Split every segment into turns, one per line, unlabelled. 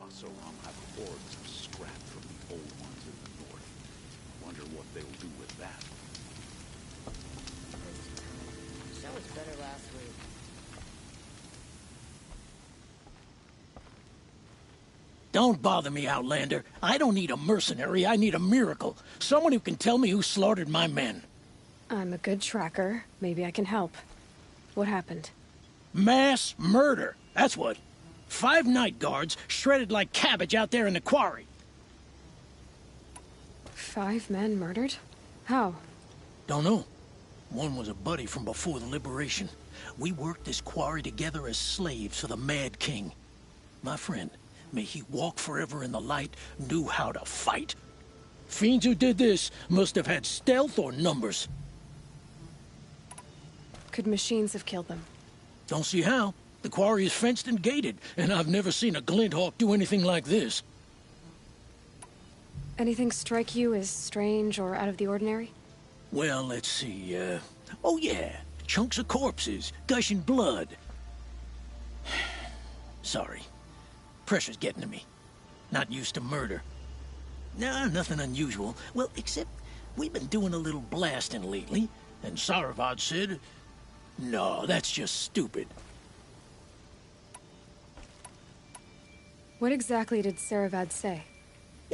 Asaram have hordes of scrap from the old ones in the north. Wonder what they'll do with that.
Show was better last week.
Don't bother me, Outlander. I don't need a mercenary, I need a miracle. Someone who can tell me who slaughtered my men.
I'm a good tracker. Maybe I can help. What happened?
Mass murder, that's what. 5 night guards shredded like cabbage out there in the quarry.
5 men murdered? How?
Don't know. One was a buddy from before the liberation. We worked this quarry together as slaves for the Mad King. My friend, may he walk forever in the light, knew how to fight. Fiends who did this must have had stealth or numbers.
Could machines have killed them?
Don't see how. The quarry is fenced and gated, and I've never seen a Glinthawk do anything like this.
Anything strike you as strange or out of the ordinary?
Well, let's see, oh yeah, chunks of corpses, gushing blood. Sorry. Pressure's getting to me. Not used to murder. Nah, nothing unusual. Well, except we've been doing a little blasting lately, and Saravad said, no, that's just stupid.
What exactly did Saravad say?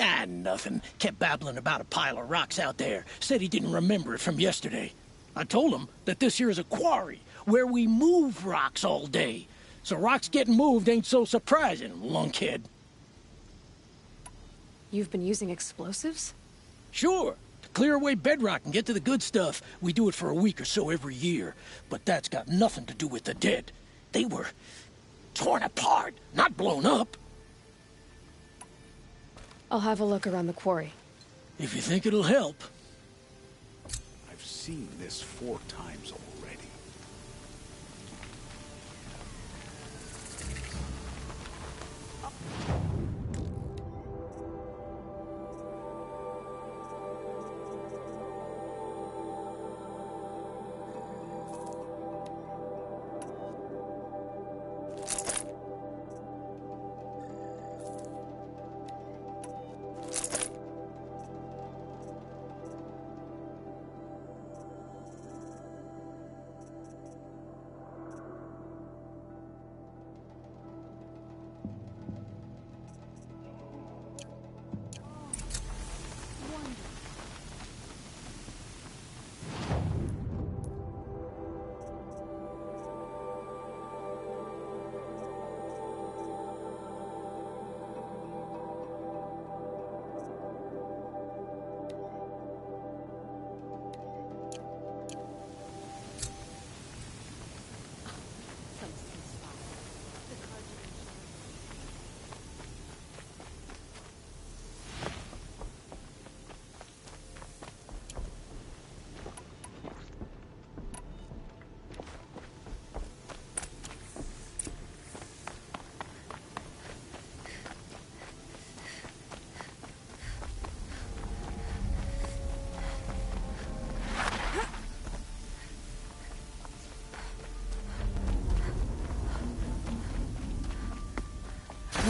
Ah, nothing. Kept babbling about a pile of rocks out there. Said he didn't remember it from yesterday. I told him that this here is a quarry, where we move rocks all day. So rocks getting moved ain't so surprising, lunkhead.
You've been using explosives?
Sure. To clear away bedrock and get to the good stuff, we do it for a week or so every year. But that's got nothing to do with the dead. They were torn apart, not blown up.
I'll have a look around the quarry.
If you think it'll help.
I've seen this 4 times already.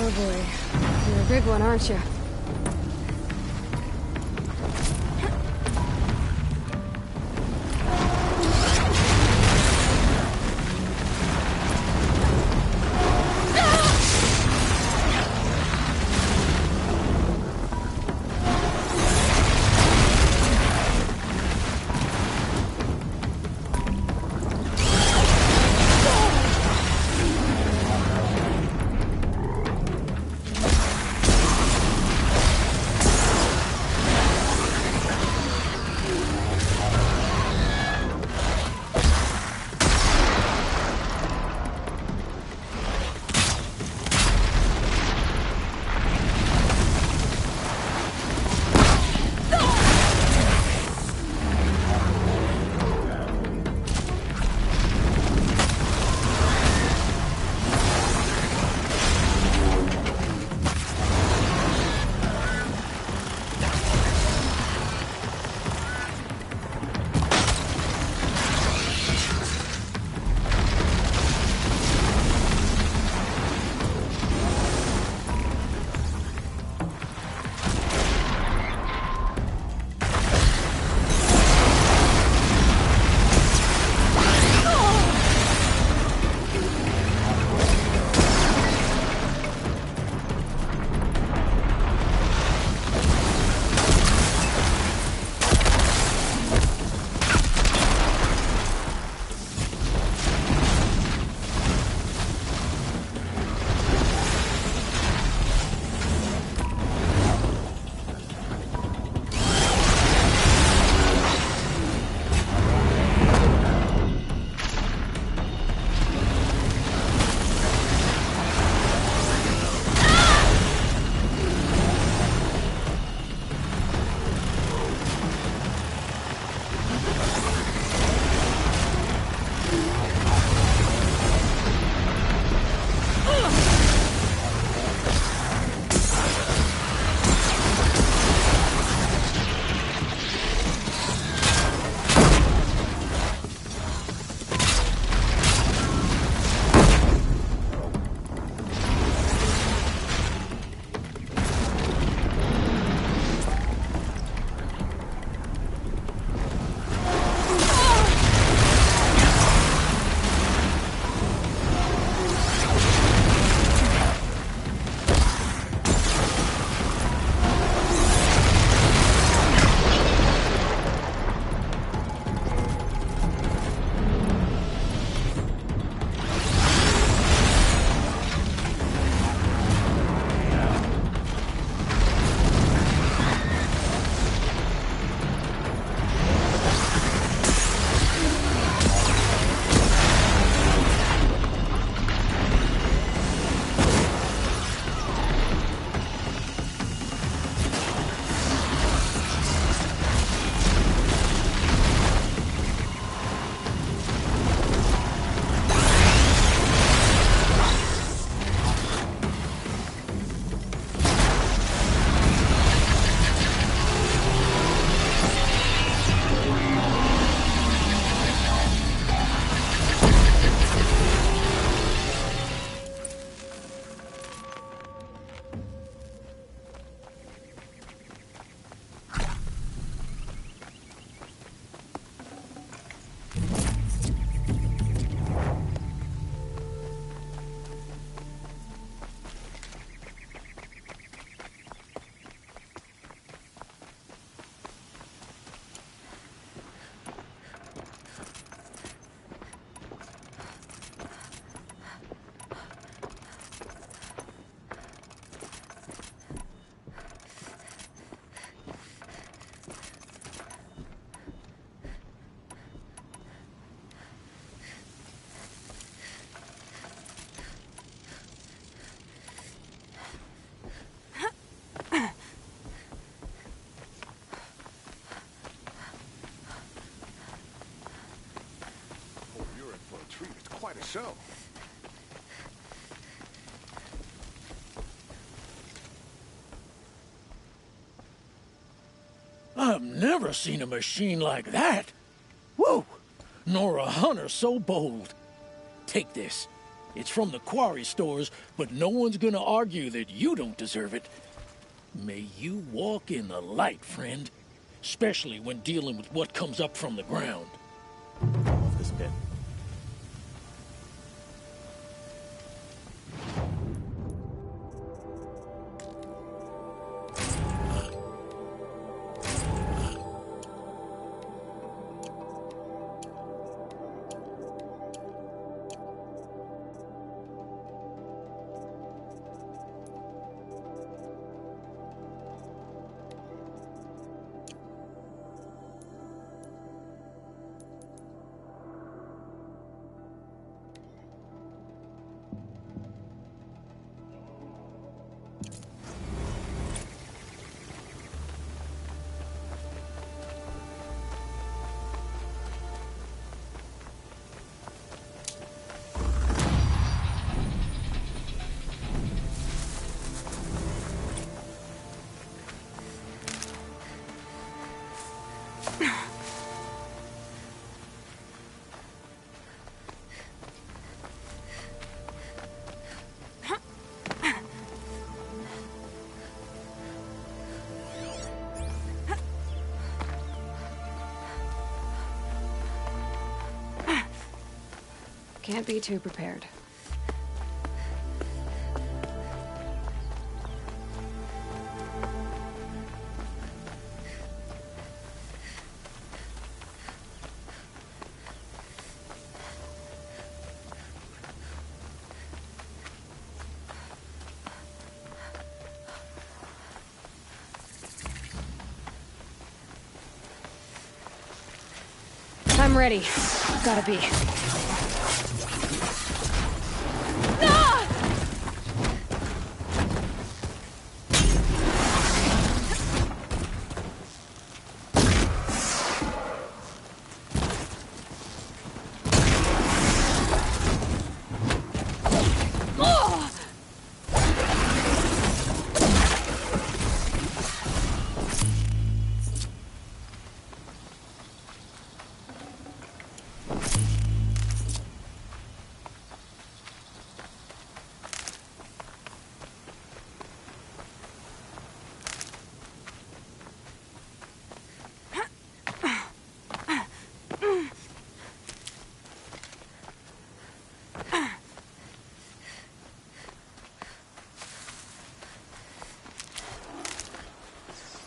Oh boy. You're a big one, aren't you?
Quite a show.
I've never seen a machine like that. Whoa! Nor a hunter so bold. Take this. It's from the quarry stores, but no one's gonna argue that you don't deserve it. May you walk in the light, friend. Especially when dealing with what comes up from the ground.
I love this bit.
Can't be too prepared. I'm ready. Gotta be.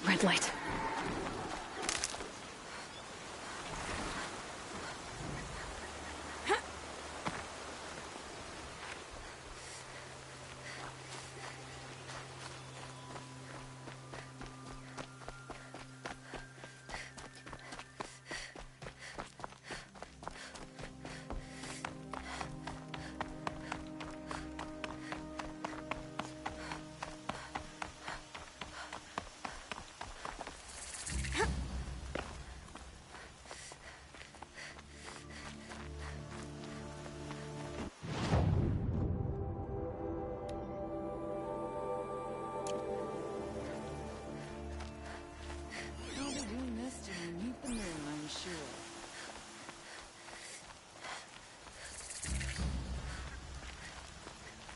Red light.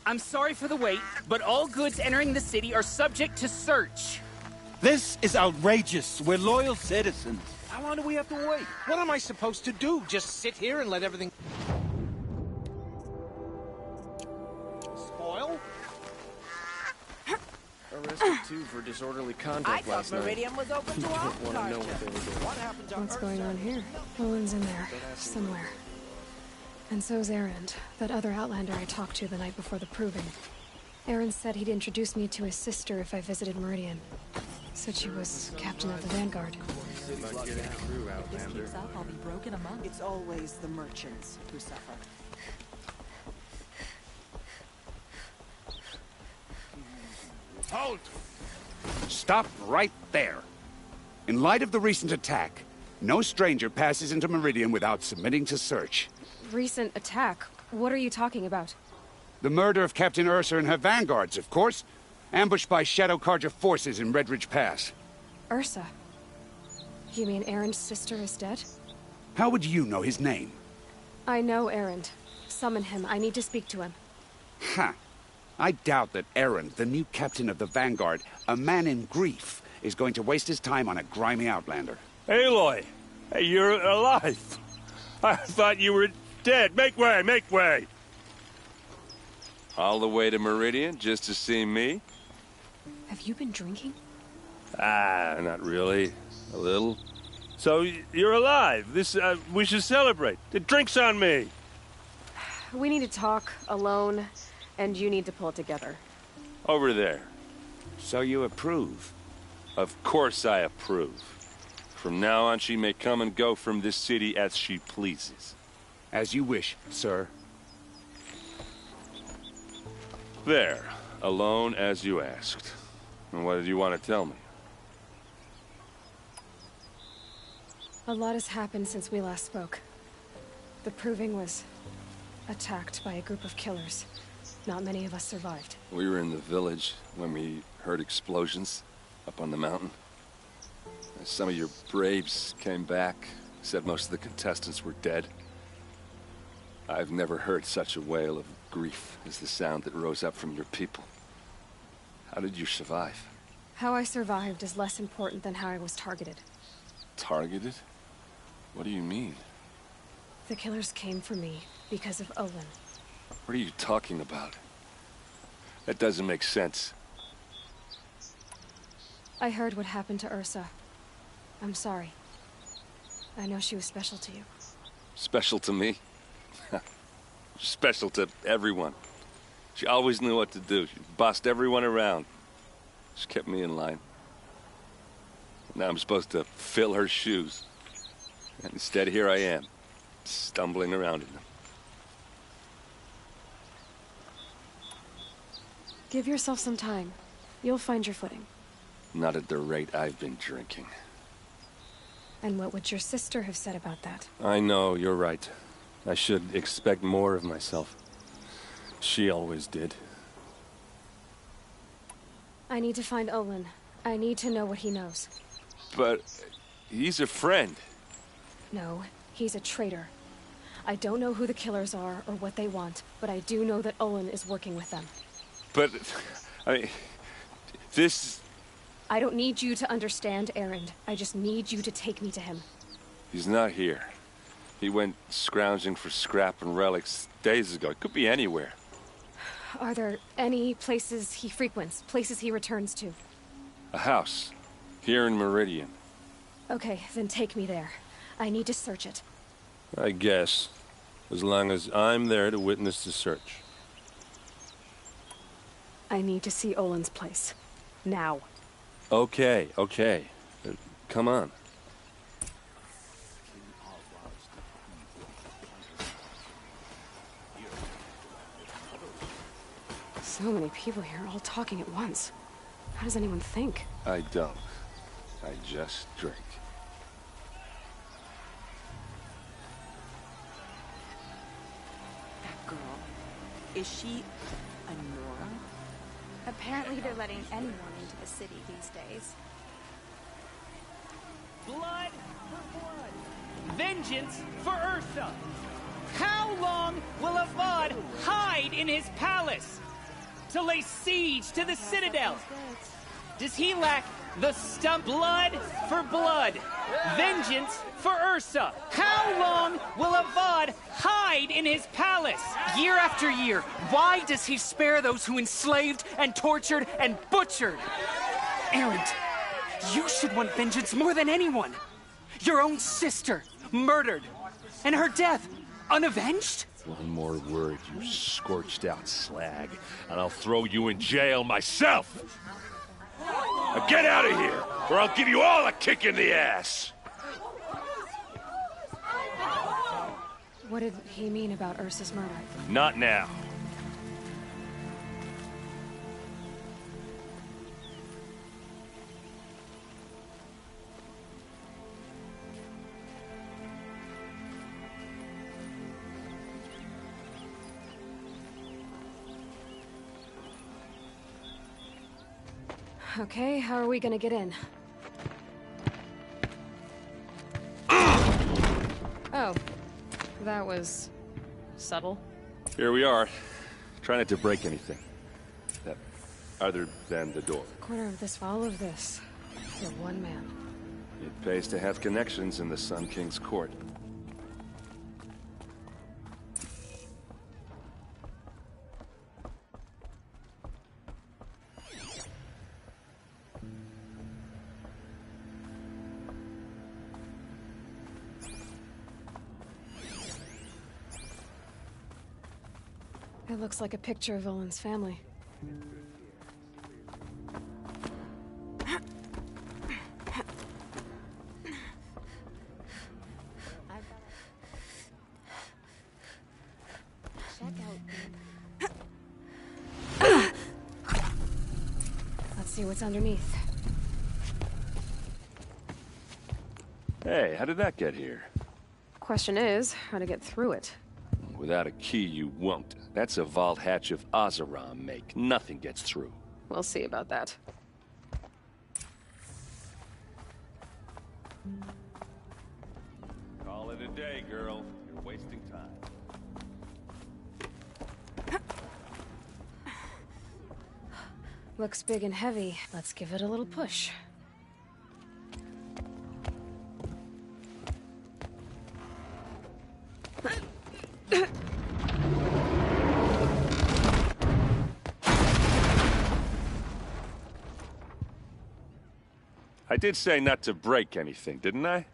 I'm sorry for the wait, but all goods entering the city are subject to search.
This is outrageous. We're loyal citizens.
How long do we have to wait? What am I supposed to do? Just sit here and let everything spoil?
Arrested two for disorderly conduct last night.
Meridian was open to all.
Don't want to know what they were doing.
What happened to
What's
Earth?
going on here? Owen's in there, somewhere. And so's Erend, that other Outlander I talked to the night before the proving. Erend said he'd introduce me to his sister if I visited Meridian. Said she was captain of the Vanguard.
About getting through, Outlander.
Keeps up, I'll be broken among.
It's always the merchants who suffer.
Halt! Stop right there. In light of the recent attack, no stranger passes into Meridian without submitting to search.
Recent attack? What are you talking about?
The murder of Captain Ursa and her vanguards, of course. Ambushed by Shadow Carja forces in Redridge Pass.
Ursa? You mean Erin's sister is dead?
How would you know his name?
I know Erend. Summon him. I need to speak to him.
Ha! I doubt that Eren, the new captain of the Vanguard, a man in grief, is going to waste his time on a grimy outlander.
Aloy! Hey, you're alive! I thought you were dead. Make way, make way!
All the way to Meridian just to see me?
Have you been drinking?
Not really. A little. So, you're alive. We should celebrate. The drink's on me.
We need to talk, alone, and you need to pull it together.
Over there.
So you approve?
Of course I approve. From now on, she may come and go from this city as she pleases.
As you wish, sir.
There. Alone as you asked. And what did you want to tell me?
A lot has happened since we last spoke. The Proving was attacked by a group of killers. Not many of us survived.
We were in the village when we heard explosions up on the mountain. Some of your braves came back, said most of the contestants were dead. I've never heard such a wail of grief as the sound that rose up from your people. How did you survive?
How I survived is less important than how I was targeted.
Targeted? What do you mean?
The killers came for me because of Olin.
What are you talking about? That doesn't make sense.
I heard what happened to Ursa. I'm sorry. I know she was special to you.
Special to me? Special to everyone. She always knew what to do. She bossed everyone around. She kept me in line. Now I'm supposed to fill her shoes. And instead, here I am, stumbling around in them.
Give yourself some time. You'll find your footing.
Not at the rate I've been drinking.
And what would your sister have said about that?
I know, you're right. I should expect more of myself. She always did.
I need to find Olin. I need to know what he knows.
But he's a friend.
No, he's a traitor. I don't know who the killers are or what they want, but I do know that Olin is working with them.
But, I mean, this...
I don't need you to understand, Erend. I just need you to take me to him.
He's not here. He went scrounging for scrap and relics days ago. It could be anywhere.
Are there any places he frequents, places he returns to?
A house. Here in Meridian.
Okay, then take me there. I need to search it.
I guess. As long as I'm there to witness the search.
I need to see Olin's place. Now.
Okay. Come on.
So many people here, all talking at once. How does anyone think?
I don't. I just drink.
That girl. Is she a Nora?
Apparently they're letting anyone into the city these days.
Blood for blood. Vengeance for Ursa. How long will Avad hide in his palace to lay siege to the citadel? Does he lack the stump? Blood for blood. Vengeance for Ursa. How long will Avad hide in his palace? Year after year, why does he spare those who enslaved and tortured and butchered? Erend, you should want vengeance more than anyone. Your own sister, murdered, and her death, unavenged?
One more word, you scorched out slag, and I'll throw you in jail myself! Now get out of here, or I'll give you all a kick in the ass!
What did he mean about Ursa's murder?
Not now.
Okay, how are we gonna get in? Oh, that was subtle.
Here we are. Try not to break anything. Other than the door.
A quarter of this, all of this. For one man.
It pays to have connections in the Sun King's court.
It looks like a picture of Olin's family. Let's see what's underneath.
Hey, how did that get here?
Question is, how to get through it.
Without a key, you won't. That's a vault hatch of Azeram make. Nothing gets through.
We'll see about that.
Call it a day, girl. You're wasting time.
Looks big and heavy. Let's give it a little push.
I did say not to break anything, didn't I?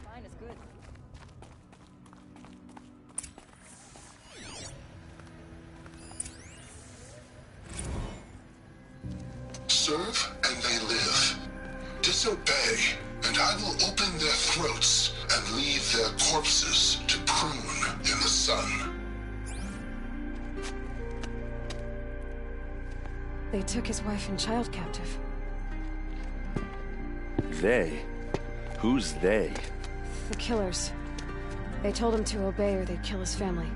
Mine is good.
Serve and they live. Disobey, and I will open their throats and leave their corpses to prune in the sun.
They took his wife and child captive.
They? Who's they?
The killers. They told him to obey or they'd kill his family.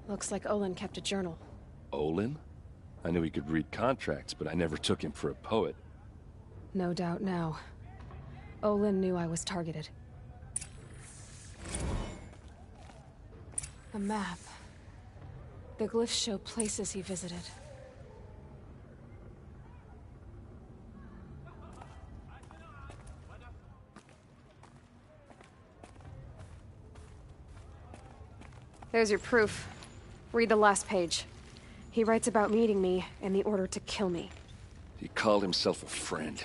Looks like Olin kept a journal.
Olin? I knew he could read contracts, but I never took him for a poet.
No doubt now. Olin knew I was targeted. A map. The glyphs show places he visited. There's your proof. Read the last page. He writes about meeting me and the order to kill me.
He called himself a friend.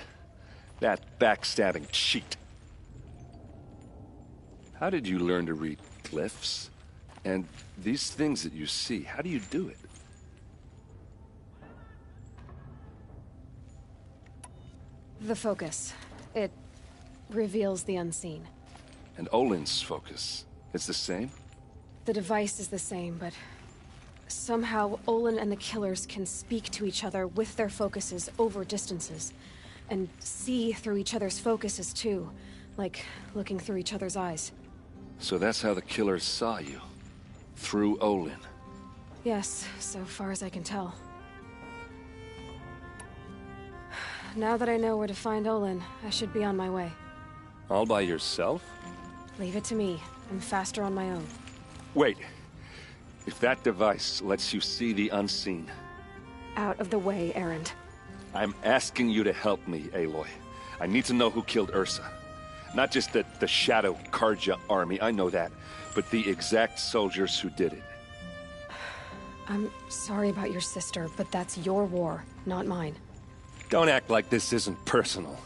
That backstabbing cheat. How did you learn to read glyphs? And these things that you see, how do you do it?
The focus. It reveals the unseen.
And Olin's focus, it's the same?
The device is the same, but somehow Olin and the killers can speak to each other with their focuses over distances. And see through each other's focuses too, like looking through each other's eyes.
So that's how the killers saw you? Through Olin?
Yes, so far as I can tell. Now that I know where to find Olin, I should be on my way.
All by yourself?
Leave it to me. I'm faster on my own.
Wait. If that device lets you see the unseen...
Out of the way, Erend.
I'm asking you to help me, Aloy. I need to know who killed Ursa. Not just the Shadow Karja army, I know that, but the exact soldiers who did it.
I'm sorry about your sister, but that's your war, not mine.
Don't act like this isn't personal.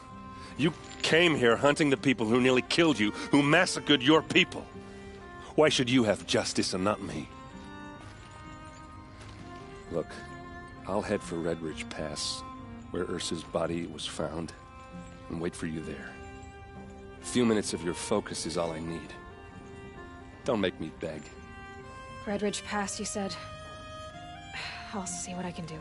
You came here hunting the people who nearly killed you, who massacred your people. Why should you have justice and not me?
Look, I'll head for Red Ridge Pass. where Ursa's body was found and wait for you there. A few minutes of your focus is all I need. Don't make me beg.
Red Ridge Pass, you said. I'll see what I can do.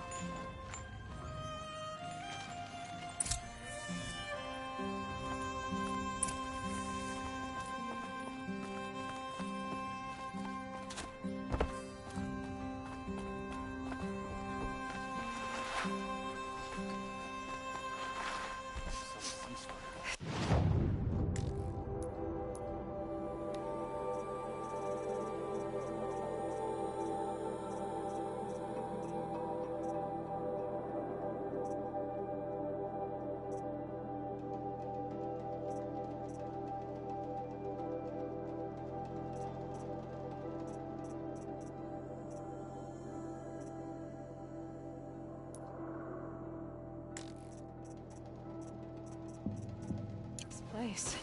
Place.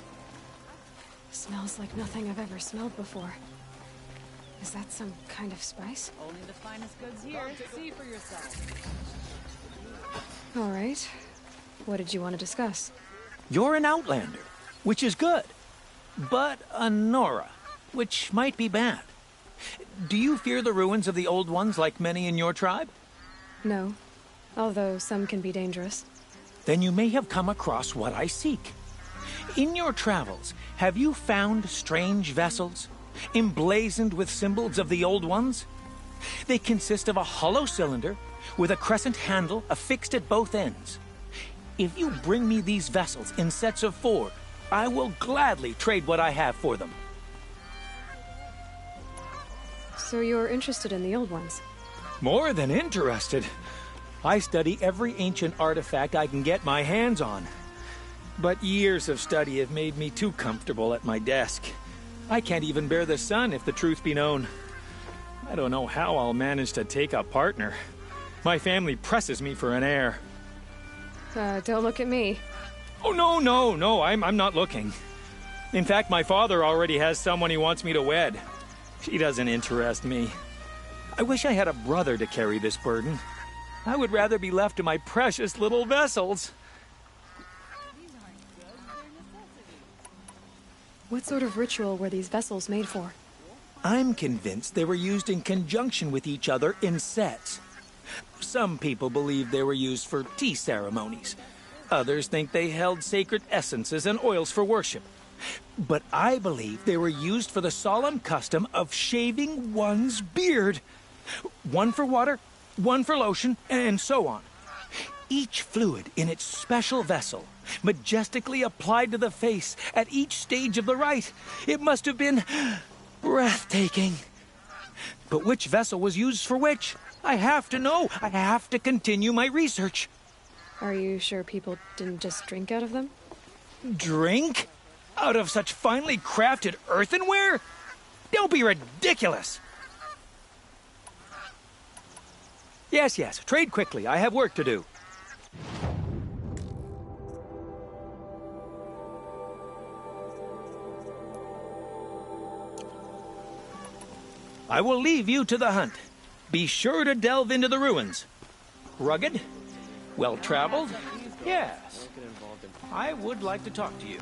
Smells like nothing I've ever smelled before. Is that some kind of spice?
Only the finest goods here. See for yourself.
All right. What did you want to discuss?
You're an outlander, which is good. But a Nora, which might be bad. Do you fear the ruins of the old ones like many in your tribe?
No. Although some can be dangerous.
Then you may have come across what I seek. In your travels, have you found strange vessels, emblazoned with symbols of the old ones? They consist of a hollow cylinder with a crescent handle affixed at both ends. If you bring me these vessels in sets of 4, I will gladly trade what I have for them.
So you're interested in the old ones?
More than interested. I study every ancient artifact I can get my hands on. But years of study have made me too comfortable at my desk. I can't even bear the sun, if the truth be known. I don't know how I'll manage to take a partner. My family presses me for an heir.
Don't look at me.
Oh, no, I'm not looking. In fact, my father already has someone he wants me to wed. She doesn't interest me. I wish I had a brother to carry this burden. I would rather be left to my precious little vessels.
What sort of ritual were these vessels made for?
I'm convinced they were used in conjunction with each other in sets. Some people believe they were used for tea ceremonies. Others think they held sacred essences and oils for worship. But I believe they were used for the solemn custom of shaving one's beard. One for water, one for lotion, and so on. Each fluid in its special vessel, majestically applied to the face at each stage of the rite. It must have been breathtaking. But which vessel was used for which? I have to know. I have to continue my research.
Are you sure people didn't just drink out of them?
Drink? Out of such finely crafted earthenware? Don't be ridiculous. Yes, trade quickly. I have work to do. I will leave you to the hunt. Be sure to delve into the ruins. Rugged? Well-traveled? Yes. I would like to talk to you.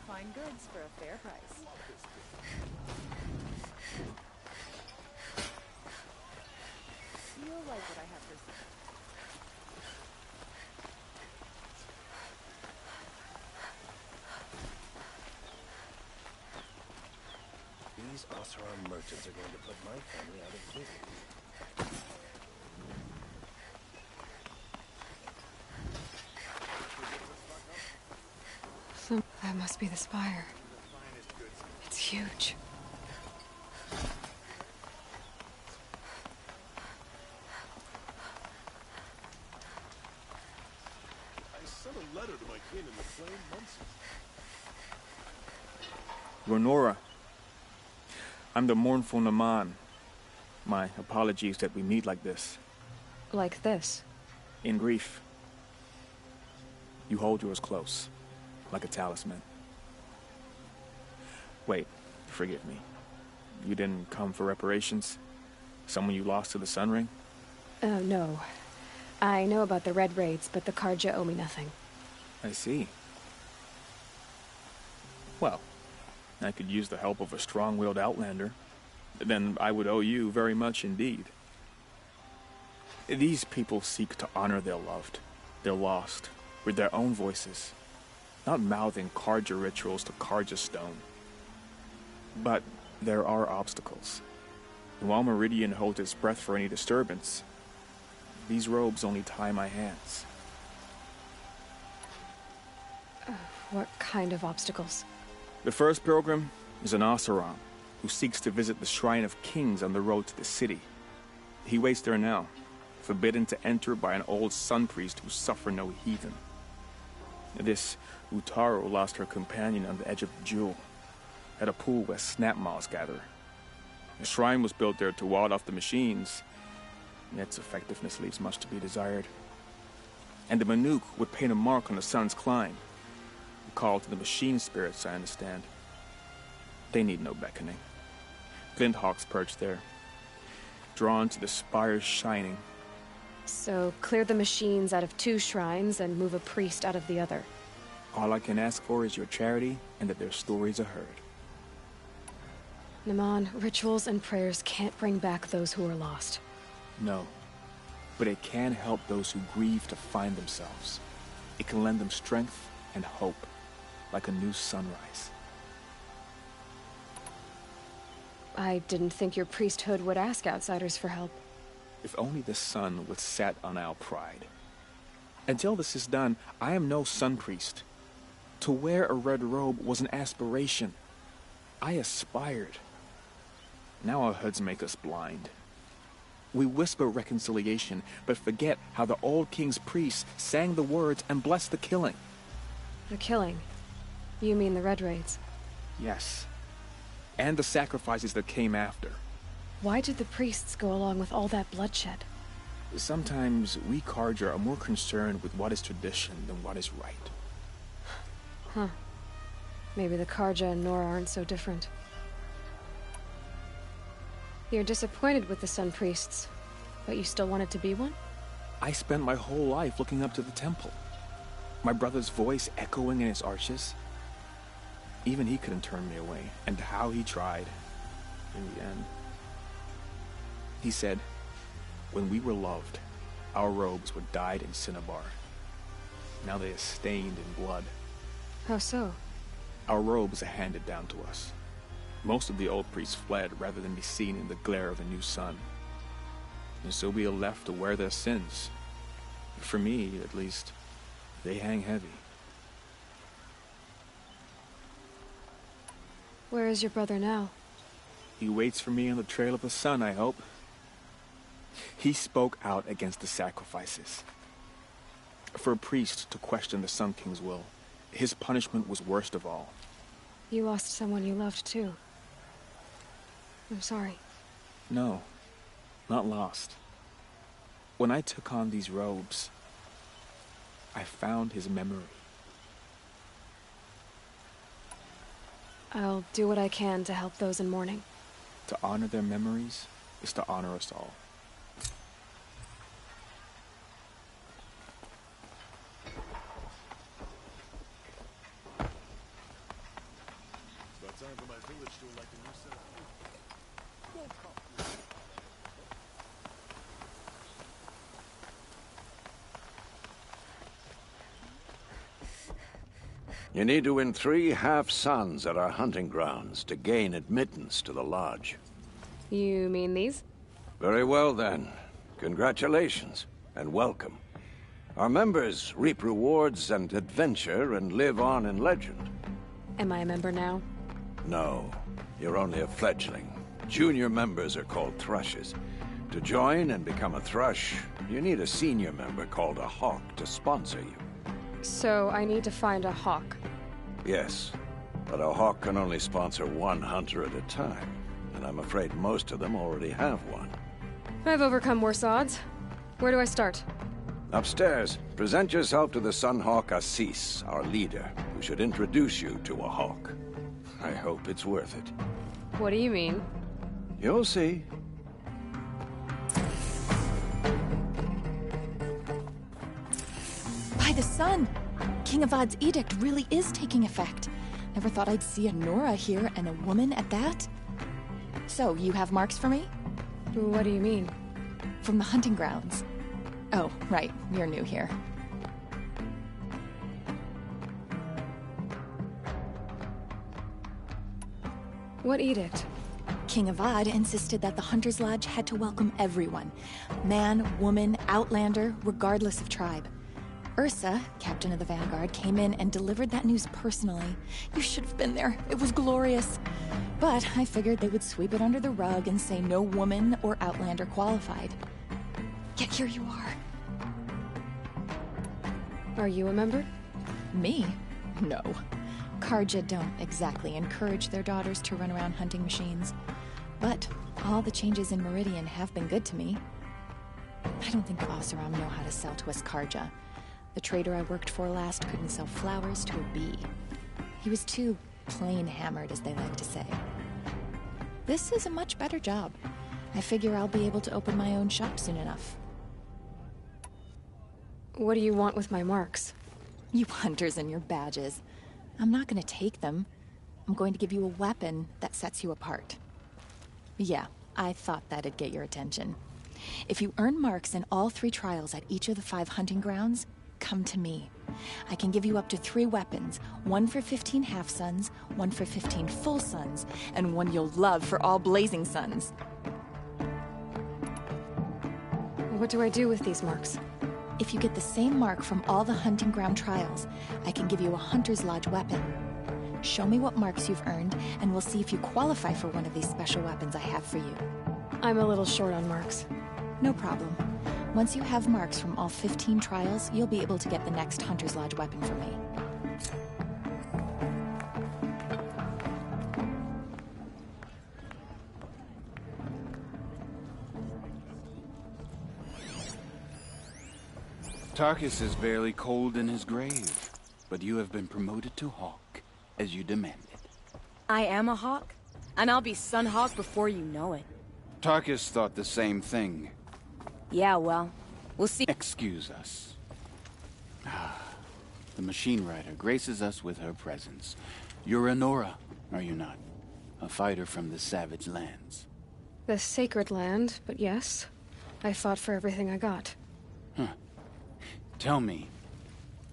Fine goods for a fair price. You'll like what I have for sale.
These Oseram merchants are going to put my family out of business.
That must be the spire. It's huge.
I sent a letter to my kin in the plain months.
Ronora. I'm the mournful Naman. My apologies that we meet like this.
Like this?
In grief. You hold yours close, like a talisman. Wait, forgive me. You didn't come for reparations? Someone you lost to the Sun Ring?
No. I know about the Red Raids, but the Karja owe me nothing.
I see. Well, I could use the help of a strong-willed outlander. Then I would owe you very much indeed. These people seek to honor their loved, their lost, with their own voices, not mouthing Karja rituals to Karja stone. But there are obstacles. And while Meridian holds its breath for any disturbance, these robes only tie my hands.
What kind of obstacles?
The first pilgrim is an Oseram, who seeks to visit the Shrine of Kings on the road to the city. He waits there now, forbidden to enter by an old sun priest who suffer no heathen. This Utaro lost her companion on the edge of the Jewel, at a pool where snap moths gather. The shrine was built there to ward off the machines, and its effectiveness leaves much to be desired. And the Manuk would paint a mark on the sun's climb, a call to the machine spirits, I understand. They need no beckoning. Glint hawks perch there, drawn to the spire's shining.
So, clear the machines out of 2 shrines and move a priest out of the other.
All I can ask for is your charity and that their stories are heard.
Naman, rituals and prayers can't bring back those who are lost.
No, but it can help those who grieve to find themselves. It can lend them strength and hope, like a new sunrise.
I didn't think your priesthood would ask outsiders for help.
If only the sun would set on our pride. Until this is done, I am no sun priest. To wear a red robe was an aspiration. I aspired. Now our hoods make us blind. We whisper reconciliation, but forget how the old king's priests sang the words and blessed the killing.
The killing? You mean the Red Raids?
Yes. And the sacrifices that came after.
Why did the priests go along with all that bloodshed?
Sometimes we Karja are more concerned with what is tradition than what is right.
Huh. Maybe the Karja and Nora aren't so different. You're disappointed with the Sun Priests, but you still wanted to be one?
I spent my whole life looking up to the temple. My brother's voice echoing in its arches. Even he couldn't turn me away, and how he tried. In the end. He said, when we were loved, our robes were dyed in cinnabar. Now they are stained in blood.
How so?
Our robes are handed down to us. Most of the old priests fled rather than be seen in the glare of a new sun. And so we are left to wear their sins. For me, at least, they hang heavy.
Where is your brother now?
He waits for me on the trail of the sun, I hope. He spoke out against the sacrifices. For a priest to question the Sun King's will, his punishment was worst of all.
You lost someone you loved, too. I'm sorry.
No, not lost. When I took on these robes, I found his memory.
I'll do what I can to help those in mourning.
To honor their memories is to honor us all.
It's about time for my village to elect a new senator.
You need to win 3 half-suns at our hunting grounds to gain admittance to the lodge.
You mean these?
Very well, then. Congratulations, and welcome. Our members reap rewards and adventure and live on in legend.
Am I a member now?
No, you're only a fledgling. Junior members are called thrushes. To join and become a thrush, you need a senior member called a hawk to sponsor you.
So I need to find a hawk.
Yes. But a hawk can only sponsor one hunter at a time, and I'm afraid most of them already have one.
I've overcome worse odds. Where do I start?
Upstairs, present yourself to the Sunhawk Assis, our leader, who should introduce you to a hawk. I hope it's worth it.
What do you mean?
You'll see.
By the sun! King Avad's edict really is taking effect. Never thought I'd see a Nora here, and a woman at that. So, you have marks for me?
What do you mean?
From the hunting grounds. Oh, right. You're new here.
What edict?
King Avad insisted that the Hunter's Lodge had to welcome everyone. Man, woman, outlander, regardless of tribe. Ursa, captain of the Vanguard, came in and delivered that news personally. You should have been there. It was glorious. But I figured they would sweep it under the rug and say no woman or outlander qualified. Yet here you are.
Are you a member?
Me? No. Karja don't exactly encourage their daughters to run around hunting machines. But all the changes in Meridian have been good to me. I don't think the Oseram know how to sell to us Karja. The trader I worked for last couldn't sell flowers to a bee. He was too plain-hammered, as they like to say. This is a much better job. I figure I'll be able to open my own shop soon enough.
What do you want with my marks?
You hunters and your badges. I'm not going to take them. I'm going to give you a weapon that sets you apart. Yeah, I thought that'd get your attention. If you earn marks in all 3 trials at each of the 5 hunting grounds, come to me. I can give you up to 3 weapons, 1 for 15 half-suns, 1 for 15 full suns, and 1 you'll love for all blazing suns.
What do I do with these marks?
If you get the same mark from all the hunting ground trials, I can give you a Hunter's Lodge weapon. Show me what marks you've earned, and we'll see if you qualify for one of these special weapons I have for you.
I'm a little short on marks.
No problem. Once you have marks from all 15 trials, you'll be able to get the next Hunter's Lodge weapon from me.
Tarkus is barely cold in his grave, but you have been promoted to Hawk, as you demanded.
I am a Hawk, and I'll be Sunhawk before you know it.
Tarkus thought the same thing.
Yeah, well, we'll see.
Excuse us. The machine rider graces us with her presence. You're a Nora, are you not? A fighter from the Savage Lands.
The Sacred Land, but yes. I fought for everything I got.
Huh. Tell me,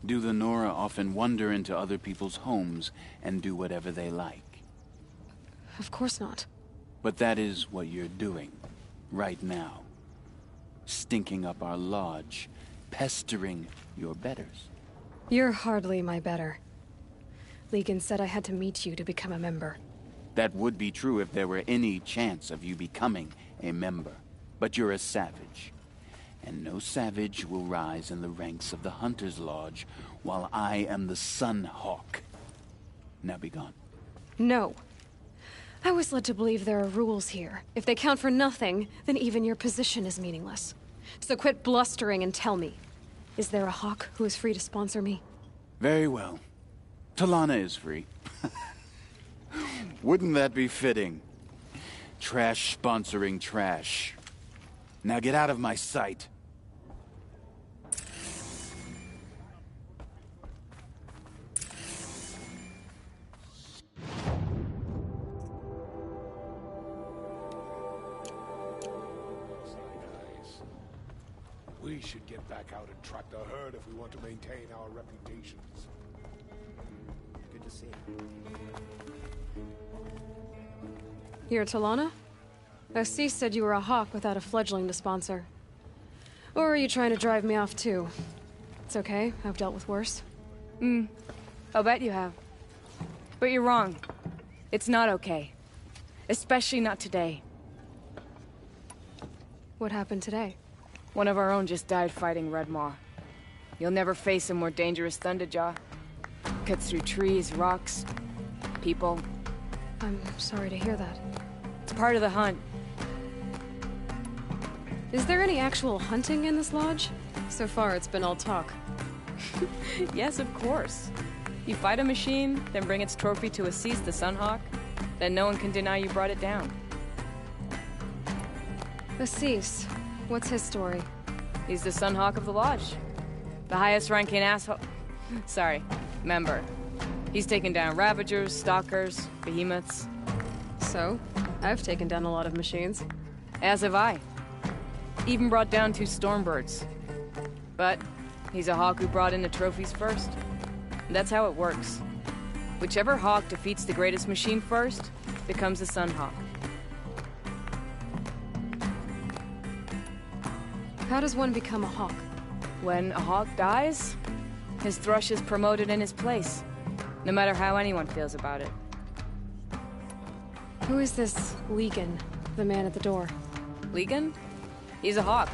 do the Nora often wander into other people's homes and do whatever they like?
Of course not.
But that is what you're doing, right now. Stinking up our lodge, pestering your betters.
You're hardly my better. Legan said I had to meet you to become a member.
That would be true if there were any chance of you becoming a member. But you're a savage. And no savage will rise in the ranks of the Hunter's Lodge while I am the Sun Hawk. Now be gone.
No. I was led to believe there are rules here. If they count for nothing, then even your position is meaningless. So quit blustering and tell me. Is there a Hawk who is free to sponsor me?
Very well. Talana is free. Wouldn't that be fitting? Trash sponsoring trash. Now get out of my sight.
We should get back out and track the herd if we want to maintain our reputations.
Good to see
You're Talana? Assis said you were a Hawk without a fledgling to sponsor. Or are you trying to drive me off too? It's okay, I've dealt with worse.
I'll bet you have. But you're wrong. It's not okay. Especially not today.
What happened today?
One of our own just died fighting Red Maw. You'll never face a more dangerous Thunderjaw. Cuts through trees, rocks. people.
I'm sorry to hear that.
It's part of the hunt.
Is there any actual hunting in this lodge? So far, it's been all talk.
Yes, of course. You fight a machine, then bring its trophy to Assis the Sunhawk, then no one can deny you brought it down.
Assis, what's his story?
He's the Sunhawk of the Lodge. The highest ranking asshole... Sorry, member. He's taken down Ravagers, Stalkers, Behemoths.
So, I've taken down a lot of machines.
As have I. Even brought down 2 Stormbirds. But he's a hawk who brought in the trophies first. That's how it works. Whichever hawk defeats the greatest machine first becomes a Sunhawk.
How does one become a hawk?
When a hawk dies, his thrush is promoted in his place, no matter how anyone feels about it.
Who is this Legan, the man at the door?
Legan? He's a hawk.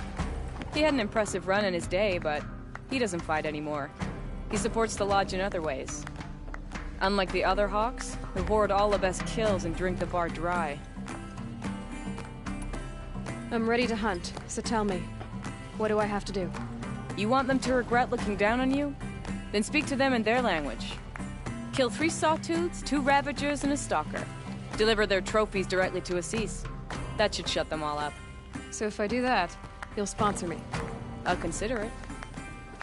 He had an impressive run in his day, but he doesn't fight anymore. He supports the lodge in other ways. Unlike the other hawks, who hoard all the best kills and drink the bar dry.
I'm ready to hunt, so tell me, what do I have to do?
You want them to regret looking down on you? Then speak to them in their language. Kill 3 Sawtooths, 2 Ravagers, and a Stalker. Deliver their trophies directly to Assis. That should shut them all up.
So if I do that, you'll sponsor me?
I'll consider it.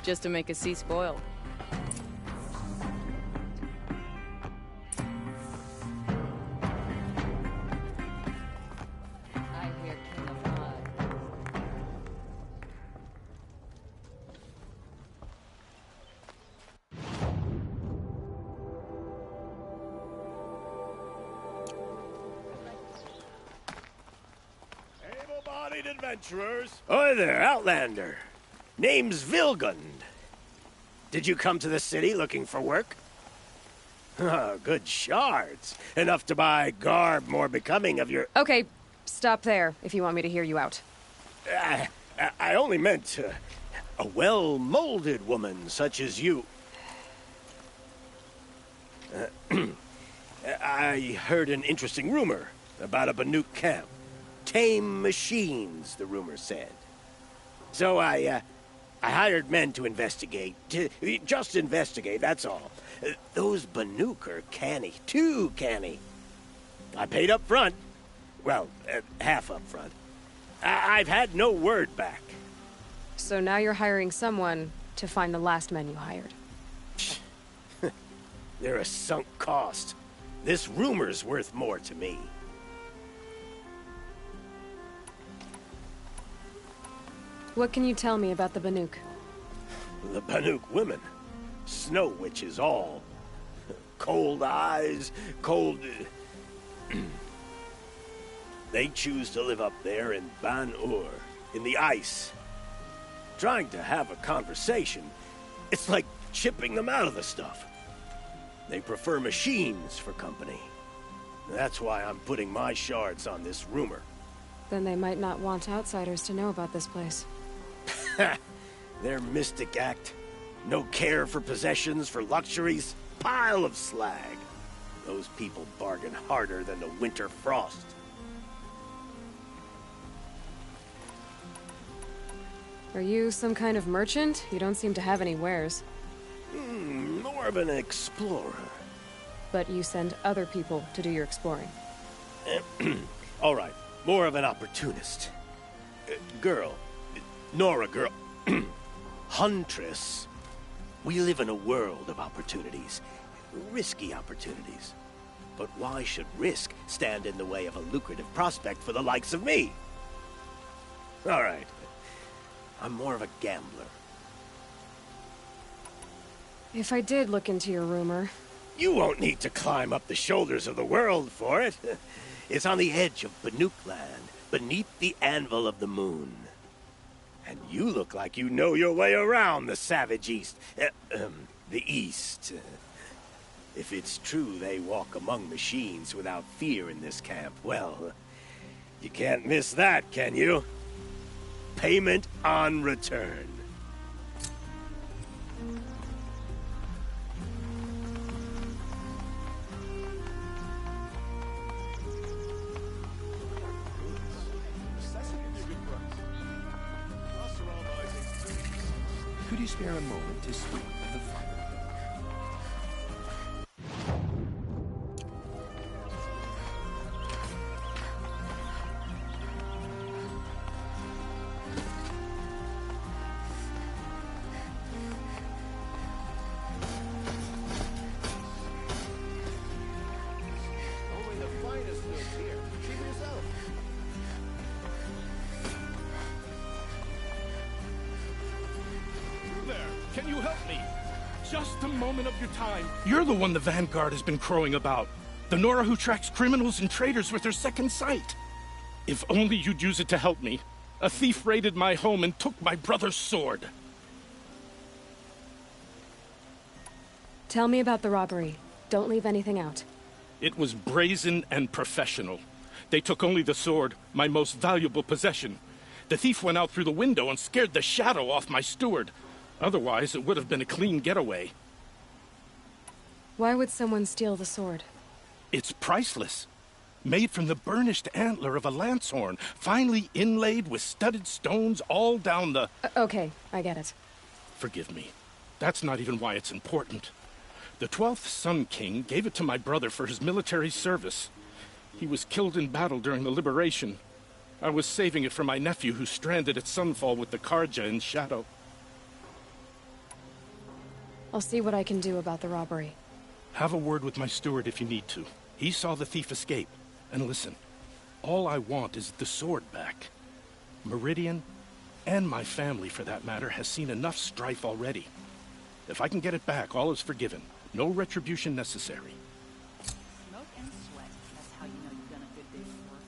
Just to make Assis spoiled.
Able-bodied adventurers. Oi there, Outlander. Name's Vilgund. Did you come to the city looking for work? Oh, good shards. Enough to buy garb more becoming of your...
Okay, stop there, if you want me to hear you out.
I only meant a well-molded woman such as you. I heard an interesting rumor about a Banuk camp. Tame machines, the rumor said. So I hired men to investigate. Just investigate, that's all. Those Banuk are canny. Too canny. I paid up front. Well, half up front. I've had no word back.
So now you're hiring someone to find the last men you hired.
They're a sunk cost. This rumor's worth more to me.
What can you tell me about the Banuk?
The Banuk women. Snow witches all. Cold eyes, cold... They choose to live up there in Ban-Ur, in the ice. Trying to have a conversation, it's like chipping them out of the stuff. They prefer machines for company. That's why I'm putting my shards on this rumor.
Then they might not want outsiders to know about this place.
Their mystic act. No care for possessions, for luxuries. Pile of slag. Those people bargain harder than the winter frost.
Are you some kind of merchant? You don't seem to have any wares.
More of an explorer.
But you send other people to do your exploring.
All right, more of an opportunist. Girl. Nora girl. Huntress. We live in a world of opportunities. Risky opportunities. But why should risk stand in the way of a lucrative prospect for the likes of me? All right. I'm more of a gambler.
If I did look into your rumor...
You won't need to climb up the shoulders of the world for it. It's on the edge of Banuk land, beneath the anvil of the moon. And you look like you know your way around the savage east. The east. If it's true they walk among machines without fear in this camp, well, you can't miss that, can you? Payment on return.
you spare a moment to speak of the Father?
Only the finest goods here. See for yourself.
There, can you help me? Just a moment of your time. You're the one the Vanguard has been crowing about. The Nora who tracks criminals and traitors with her second sight. If only you'd use it to help me. A thief raided my home and took my brother's sword.
Tell me about the robbery. Don't leave anything out.
It was brazen and professional. They took only the sword, my most valuable possession. The thief went out through the window and scared the shadow off my steward. Otherwise, it would have been a clean getaway.
Why would someone steal the sword?
It's priceless. Made from the burnished antler of a lancehorn, finely inlaid with studded stones all down the...
Okay, I get it.
Forgive me. That's not even why it's important. The 12th Sun King gave it to my brother for his military service. He was killed in battle during the liberation. I was saving it for my nephew who's stranded at Sunfall with the Karja in Shadow.
I'll see what I can do about the robbery.
Have a word with my steward if you need to. He saw the thief escape. And listen, all I want is the sword back. Meridian, and my family for that matter, has seen enough strife already. If I can get it back, all is forgiven. No retribution necessary.
Smoke and sweat. That's how you know you've done a good day's work.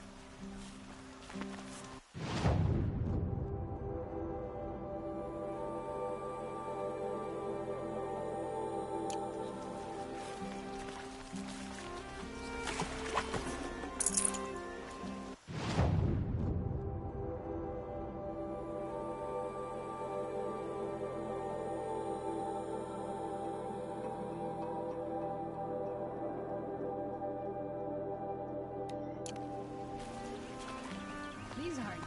These aren't